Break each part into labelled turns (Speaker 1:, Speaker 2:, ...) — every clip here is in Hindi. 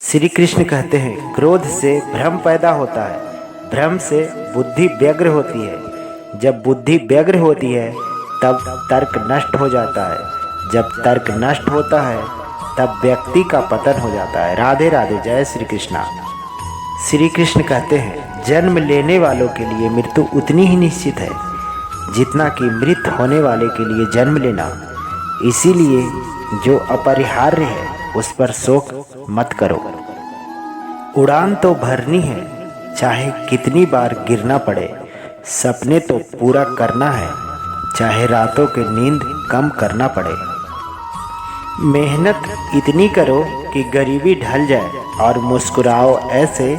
Speaker 1: श्री कृष्ण कहते हैं, क्रोध से भ्रम पैदा होता है, भ्रम से बुद्धि व्यग्र होती है, जब बुद्धि व्यग्र होती है तब तर्क नष्ट हो जाता है, जब तर्क नष्ट होता है तब व्यक्ति का पतन हो जाता है। राधे राधे, जय श्री कृष्णा। श्री कृष्ण कहते हैं, जन्म लेने वालों के लिए मृत्यु उतनी ही निश्चित है जितना कि मृत होने वाले के लिए जन्म लेना। इसीलिए जो अपरिहार्य है उस पर शोक मत करो। उड़ान तो भरनी है, चाहे कितनी बार गिरना पड़े। सपने तो पूरा करना है, चाहे रातों की नींद कम करना पड़े। मेहनत इतनी करो कि गरीबी ढल जाए और मुस्कुराओ ऐसे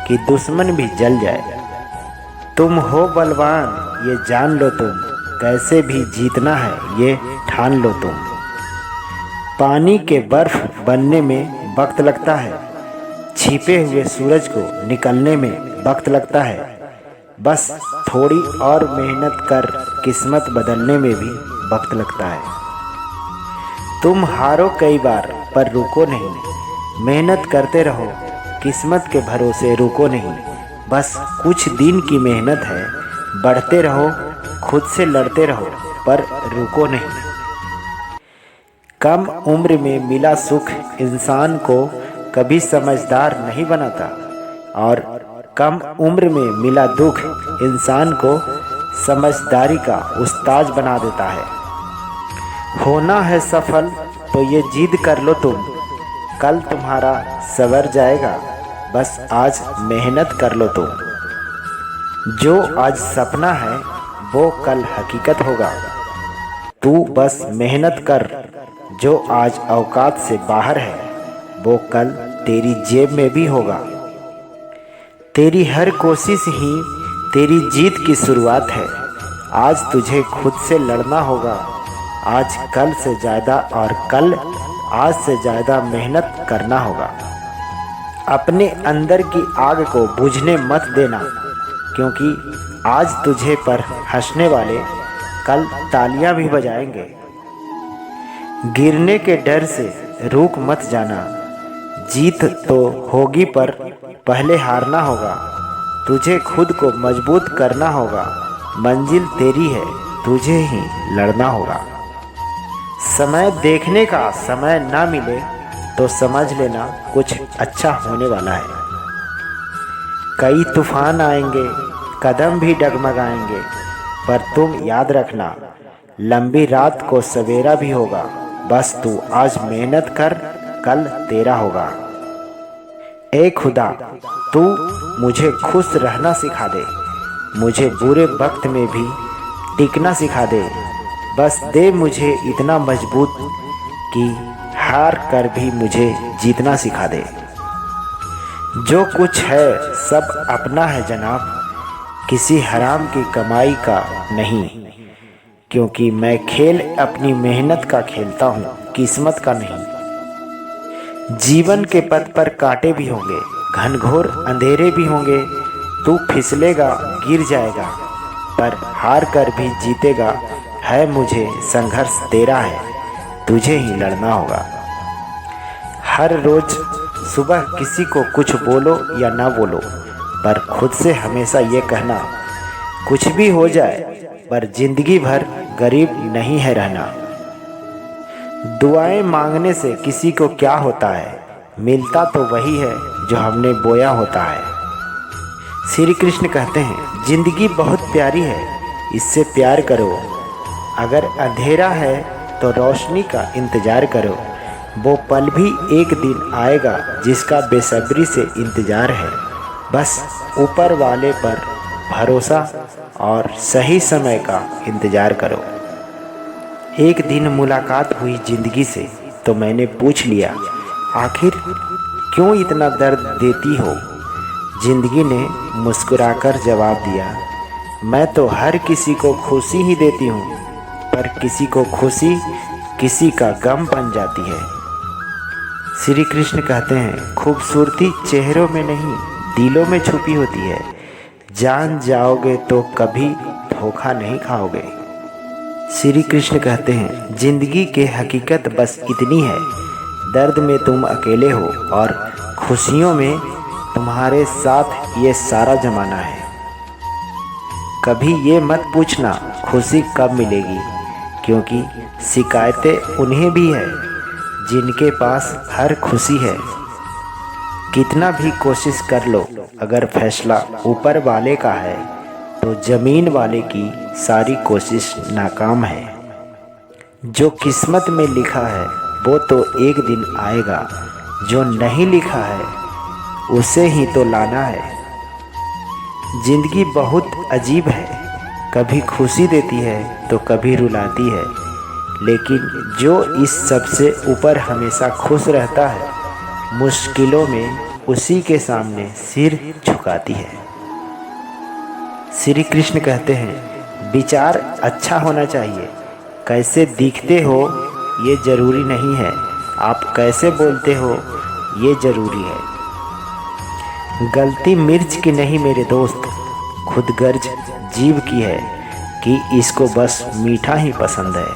Speaker 1: कि दुश्मन भी जल जाए। तुम हो बलवान ये जान लो तुम, कैसे भी जीतना है ये ठान लो तुम। पानी के बर्फ बनने में वक्त लगता है, छिपे हुए सूरज को निकलने में वक्त लगता है। बस थोड़ी और मेहनत कर किस्मत बदलने में भी वक्त लगता है। तुम हारो कई बार पर रुको नहीं, मेहनत करते रहो, किस्मत के भरोसे रुको नहीं। बस कुछ दिन की मेहनत है, बढ़ते रहो, खुद से लड़ते रहो पर रुको नहीं। कम उम्र में मिला सुख इंसान को कभी समझदार नहीं बनाता और कम उम्र में मिला दुख इंसान को समझदारी का उस्ताद बना देता है। होना है सफल तो ये जिद कर लो तुम, कल तुम्हारा सवर जाएगा, बस आज मेहनत कर लो तुम। जो आज सपना है वो कल हकीकत होगा, तू बस मेहनत कर। जो आज औकात से बाहर है वो कल तेरी जेब में भी होगा। तेरी हर कोशिश ही तेरी जीत की शुरुआत है। आज तुझे खुद से लड़ना होगा, आज कल से ज़्यादा और कल आज से ज़्यादा मेहनत करना होगा। अपने अंदर की आग को बुझने मत देना, क्योंकि आज तुझे पर हंसने वाले कल तालियां भी बजाएंगे। गिरने के डर से रुक मत जाना, जीत तो होगी पर पहले हारना होगा। तुझे खुद को मजबूत करना होगा, मंजिल तेरी है, तुझे ही लड़ना होगा। समय देखने का समय ना मिले तो समझ लेना कुछ अच्छा होने वाला है। कई तूफान आएंगे, कदम भी डगमगाएंगे, पर तुम याद रखना लंबी रात को सवेरा भी होगा। बस तू आज मेहनत कर, कल तेरा होगा। ए खुदा, तू मुझे खुश रहना सिखा दे, मुझे बुरे वक्त में भी टिकना सिखा दे। बस दे मुझे इतना मजबूत कि हार कर भी मुझे जीतना सिखा दे। जो कुछ है सब अपना है जनाब, किसी हराम की कमाई का नहीं। क्योंकि मैं खेल अपनी मेहनत का खेलता हूँ, किस्मत का नहीं। जीवन के पथ पर कांटे भी होंगे, घनघोर अंधेरे भी होंगे। तू फिसलेगा, गिर जाएगा, पर हार कर भी जीतेगा। है मुझे संघर्ष तेरा है, तुझे ही लड़ना होगा। हर रोज सुबह किसी को कुछ बोलो या ना बोलो, पर खुद से हमेशा ये कहना, कुछ भी हो जाए पर जिंदगी भर गरीब नहीं है रहना। दुआएं मांगने से किसी को क्या होता है, मिलता तो वही है जो हमने बोया होता है। श्री कृष्ण कहते हैं, जिंदगी बहुत प्यारी है, इससे प्यार करो। अगर अंधेरा है तो रोशनी का इंतजार करो। वो पल भी एक दिन आएगा जिसका बेसब्री से इंतजार है। बस ऊपर वाले पर भरोसा और सही समय का इंतजार करो। एक दिन मुलाकात हुई जिंदगी से तो मैंने पूछ लिया, आखिर क्यों इतना दर्द देती हो। जिंदगी ने मुस्कुराकर जवाब दिया, मैं तो हर किसी को खुशी ही देती हूँ, पर किसी को खुशी किसी का गम बन जाती है। श्री कृष्ण कहते हैं, खूबसूरती चेहरों में नहीं दिलों में छुपी होती है। जान जाओगे तो कभी धोखा नहीं खाओगे। श्री कृष्ण कहते हैं, जिंदगी की हकीकत बस इतनी है, दर्द में तुम अकेले हो और खुशियों में तुम्हारे साथ ये सारा ज़माना है। कभी ये मत पूछना खुशी कब मिलेगी, क्योंकि शिकायतें उन्हें भी है जिनके पास हर खुशी है। कितना भी कोशिश कर लो, अगर फैसला ऊपर वाले का है तो ज़मीन वाले की सारी कोशिश नाकाम है। जो किस्मत में लिखा है वो तो एक दिन आएगा, जो नहीं लिखा है उसे ही तो लाना है। ज़िंदगी बहुत अजीब है, कभी खुशी देती है तो कभी रुलाती है, लेकिन जो इस सब से ऊपर हमेशा खुश रहता है, मुश्किलों में उसी के सामने सिर झुकाती है। श्री कृष्ण कहते हैं, विचार अच्छा होना चाहिए, कैसे दिखते हो ये ज़रूरी नहीं है, आप कैसे बोलते हो ये ज़रूरी है। गलती मिर्च की नहीं मेरे दोस्त, खुदगर्ज जीव की है कि इसको बस मीठा ही पसंद है।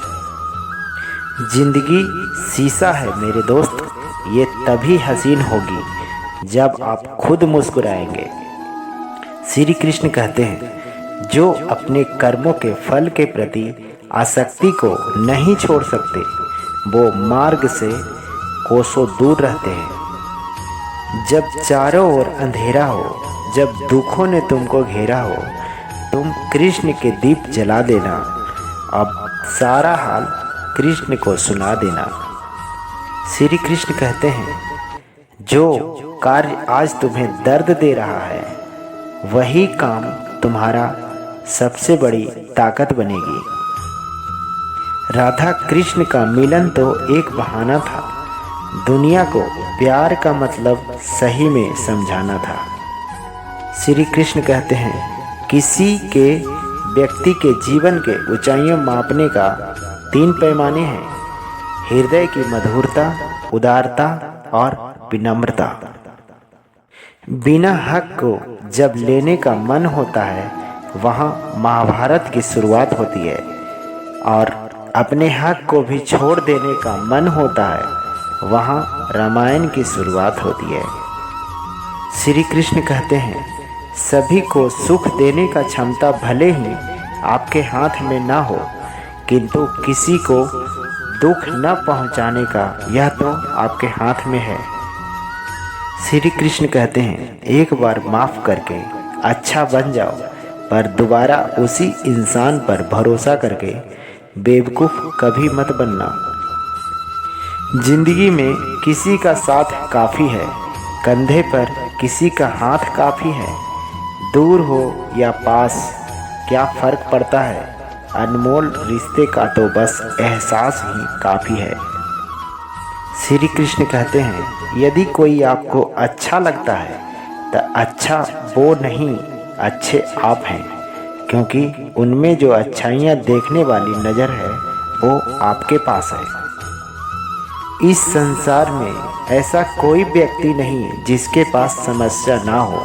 Speaker 1: ज़िंदगी शीशा है मेरे दोस्त, ये तभी हसीन होगी जब आप खुद मुस्कुराएंगे। श्री कृष्ण कहते हैं, जो अपने कर्मों के फल के प्रति आसक्ति को नहीं छोड़ सकते, वो मार्ग से कोसों दूर रहते हैं। जब चारों ओर अंधेरा हो, जब दुखों ने तुमको घेरा हो, तुम कृष्ण के दीप जला देना, अब सारा हाल कृष्ण को सुना देना। श्री कृष्ण कहते हैं, जो कार्य आज तुम्हें दर्द दे रहा है, वही काम तुम्हारा सबसे बड़ी ताकत बनेगी। राधा कृष्ण का मिलन तो एक बहाना था, दुनिया को प्यार का मतलब सही में समझाना था। श्री कृष्ण कहते हैं, किसी के व्यक्ति के जीवन के ऊंचाइयों मापने का 3 पैमाने हैं, हृदय की मधुरता, उदारता और विनम्रता। बिना हक को जब लेने का मन होता है, वहाँ महाभारत की शुरुआत होती है, और अपने हक को भी छोड़ देने का मन होता है, वहाँ रामायण की शुरुआत होती है। श्री कृष्ण कहते हैं, सभी को सुख देने का क्षमता भले ही आपके हाथ में ना हो, किंतु किसी को दुख न पहुँचाने का यह तो आपके हाथ में है। श्री कृष्ण कहते हैं, एक बार माफ़ करके अच्छा बन जाओ, पर दोबारा उसी इंसान पर भरोसा करके बेवकूफ़ कभी मत बनना। जिंदगी में किसी का साथ काफ़ी है, कंधे पर किसी का हाथ काफ़ी है। दूर हो या पास क्या फ़र्क पड़ता है, अनमोल रिश्ते का तो बस एहसास ही काफ़ी है। श्री कृष्ण कहते हैं, यदि कोई आपको अच्छा लगता है तो अच्छा वो नहीं, अच्छे आप हैं, क्योंकि उनमें जो अच्छाइयाँ देखने वाली नज़र है वो आपके पास है। इस संसार में ऐसा कोई व्यक्ति नहीं जिसके पास समस्या ना हो,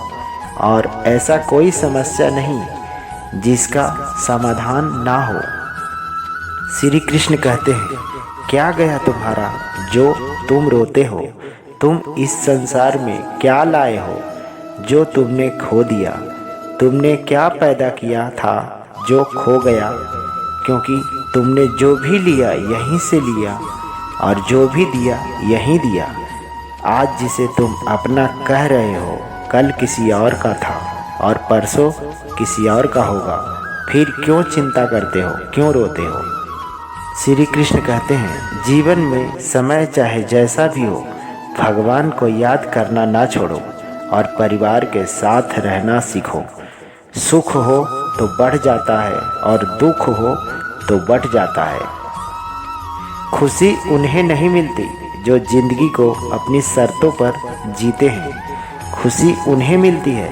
Speaker 1: और ऐसा कोई समस्या नहीं जिसका समाधान ना हो। श्री कृष्ण कहते हैं, क्या गया तुम्हारा जो तुम रोते हो, तुम इस संसार में क्या लाए हो जो तुमने खो दिया, तुमने क्या पैदा किया था जो खो गया, क्योंकि तुमने जो भी लिया यहीं से लिया और जो भी दिया यहीं दिया। आज जिसे तुम अपना कह रहे हो कल किसी और का था और परसों किसी और का होगा, फिर क्यों चिंता करते हो, क्यों रोते हो। श्री कृष्ण कहते हैं, जीवन में समय चाहे जैसा भी हो, भगवान को याद करना ना छोड़ो और परिवार के साथ रहना सीखो। सुख हो तो बढ़ जाता है और दुख हो तो बढ़ जाता है। खुशी उन्हें नहीं मिलती जो जिंदगी को अपनी शर्तों पर जीते हैं, खुशी उन्हें मिलती है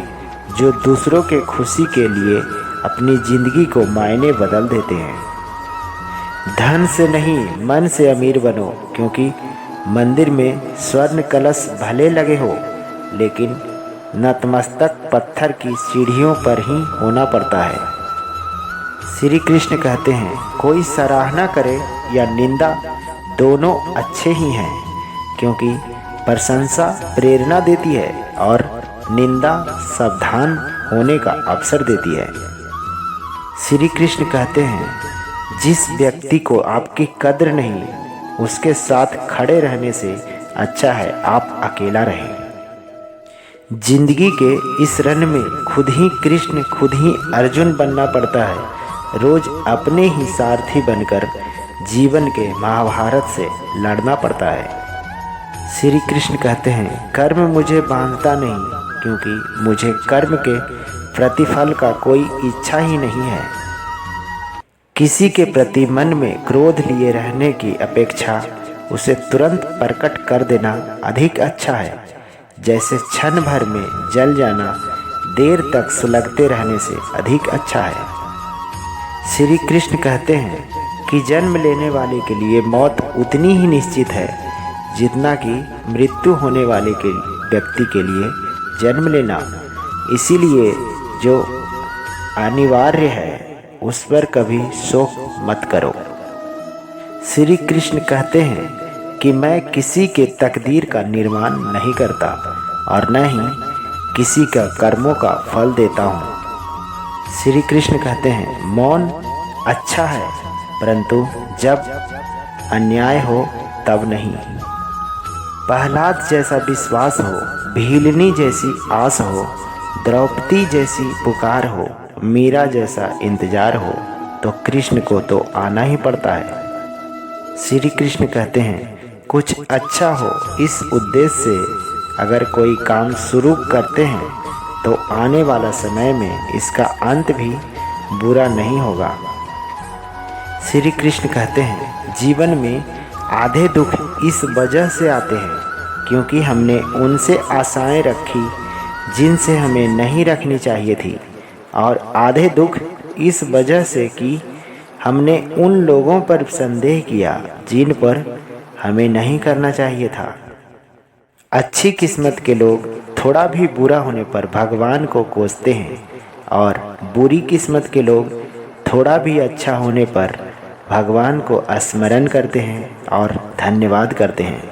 Speaker 1: जो दूसरों के खुशी के लिए अपनी ज़िंदगी को मायने बदल देते हैं। धन से नहीं मन से अमीर बनो, क्योंकि मंदिर में स्वर्ण कलश भले लगे हो, लेकिन नतमस्तक पत्थर की सीढ़ियों पर ही होना पड़ता है। श्री कृष्ण कहते हैं, कोई सराहना करे या निंदा दोनों अच्छे ही हैं, क्योंकि प्रशंसा प्रेरणा देती है और निंदा सावधान होने का अवसर देती है। श्री कृष्ण कहते हैं, जिस व्यक्ति को आपकी कद्र नहीं, उसके साथ खड़े रहने से अच्छा है आप अकेला रहें। जिंदगी के इस रण में खुद ही कृष्ण खुद ही अर्जुन बनना पड़ता है। रोज अपने ही सारथी बनकर जीवन के महाभारत से लड़ना पड़ता है। श्री कृष्ण कहते हैं, कर्म मुझे बांधता नहीं, क्योंकि मुझे कर्म के प्रतिफल का कोई इच्छा ही नहीं है। किसी के प्रति मन में क्रोध लिए रहने की अपेक्षा उसे तुरंत प्रकट कर देना अधिक अच्छा है। जैसे क्षण भर में जल जाना देर तक सुलगते रहने से अधिक अच्छा है। श्री कृष्ण कहते हैं कि जन्म लेने वाले के लिए मौत उतनी ही निश्चित है जितना कि मृत्यु होने वाले के व्यक्ति के लिए जन्म लेना। इसीलिए जो अनिवार्य है उस पर कभी शोक मत करो। श्री कृष्ण कहते हैं कि मैं किसी के तकदीर का निर्माण नहीं करता और न ही किसी का कर्मों का फल देता हूँ। श्री कृष्ण कहते हैं, मौन अच्छा है, परंतु जब अन्याय हो तब नहीं। प्रहलाद जैसा विश्वास हो, भीलनी जैसी आस हो, द्रौपदी जैसी पुकार हो, मीरा जैसा इंतजार हो, तो कृष्ण को तो आना ही पड़ता है। श्री कृष्ण कहते हैं, कुछ अच्छा हो इस उद्देश्य से अगर कोई काम शुरू करते हैं तो आने वाला समय में इसका अंत भी बुरा नहीं होगा। श्री कृष्ण कहते हैं, जीवन में आधे दुख इस वजह से आते हैं क्योंकि हमने उनसे आशाएं रखी जिनसे हमें नहीं रखनी चाहिए थी, और आधे दुख इस वजह से कि हमने उन लोगों पर संदेह किया जिन पर हमें नहीं करना चाहिए था। अच्छी किस्मत के लोग थोड़ा भी बुरा होने पर भगवान को कोसते हैं और बुरी किस्मत के लोग थोड़ा भी अच्छा होने पर भगवान को स्मरण करते हैं और धन्यवाद करते हैं।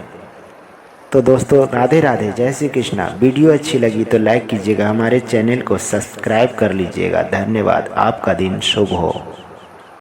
Speaker 1: तो दोस्तों, राधे राधे, जय श्री कृष्णा। वीडियो अच्छी लगी तो लाइक कीजिएगा, हमारे चैनल को सब्सक्राइब कर लीजिएगा। धन्यवाद। आपका दिन शुभ हो।